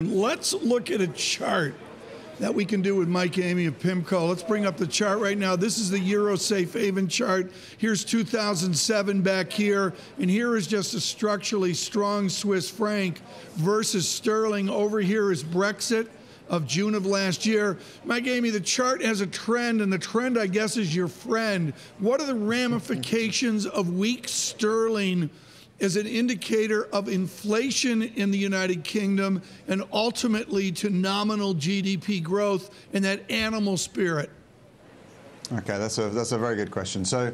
Let's look at a chart that we can do with Mike Amey of Pimco. Let's bring up the chart right now. This is the Euro Safe Haven chart. Here's 2007 back here, and here is just a structurally strong Swiss franc versus sterling. Over here is Brexit of June of last year. Mike Amey, the chart has a trend, and the trend, I guess, is your friend. What are the ramifications of weak sterling as an indicator of inflation in the United Kingdom and ultimately to nominal GDP growth and that animal spirit? Okay, that's a very good question. So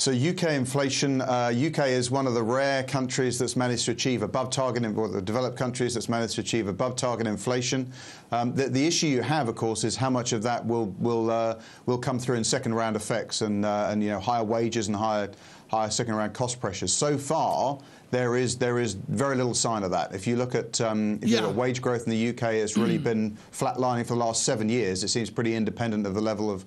UK inflation, UK is one of the rare countries that's managed to achieve above target, or the developed countries that's managed to achieve above target inflation. The issue you have, of course, is how much of that will come through in second round effects and higher wages and higher second round cost pressures. So far, there is very little sign of that. If you look at wage growth in the UK, it's really been flatlining for the last 7 years. It seems pretty independent of the level of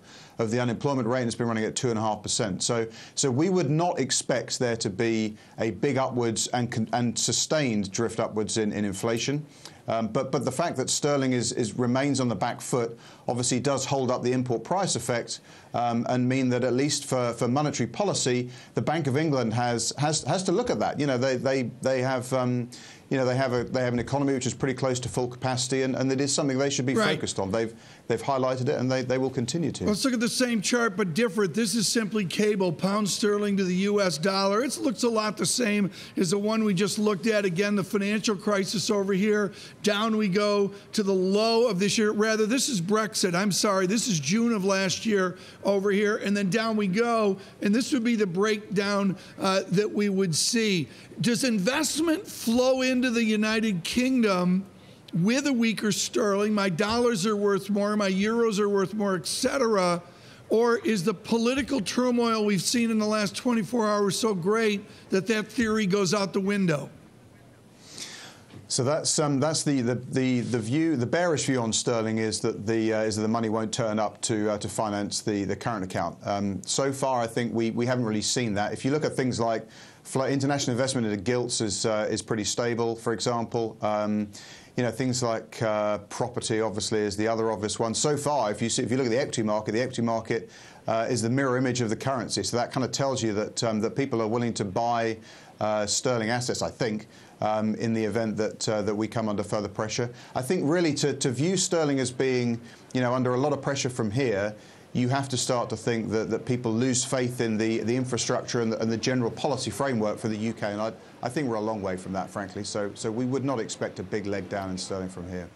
the unemployment rate, and it's been running at 2.5%. So we would not expect there to be a big upwards and sustained drift upwards in inflation. But the fact that sterling remains on the back foot obviously does hold up the import price effect and mean that at least for monetary policy, the Bank of England has to look at that. You know, they have an economy which is pretty close to full capacity, and it is something they should be focused on. They've highlighted it, and they will continue to. Let's look at the same chart, but different. This is simply cable, pound sterling to the U.S. dollar. It looks a lot the same as the one we just looked at. Again, the financial crisis over here. Down we go to the low of this year. Rather, this is Brexit. I'm sorry. This is June of last year over here. And then down we go. And this would be the breakdown that we would see. Does investment flow into the United Kingdom with a weaker sterling? My dollars are worth more, my euros are worth more, etc. Or is the political turmoil we've seen in the last 24 hours so great that that theory goes out the window? So that's the view. The bearish view on sterling is that the money won't turn up to finance the current account. So far, I think we haven't really seen that. If you look at things like international investment into gilts is pretty stable, for example. Things like property, obviously, is the other obvious one. So far, if you look at the equity market is the mirror image of the currency. So that kind of tells you that people are willing to buy sterling assets, I think, in the event that we come under further pressure. I think really to view sterling as being, under a lot of pressure from here, you have to start to think that people lose faith in the infrastructure and the general policy framework for the UK. And I think we're a long way from that, frankly. So we would not expect a big leg down in sterling from here.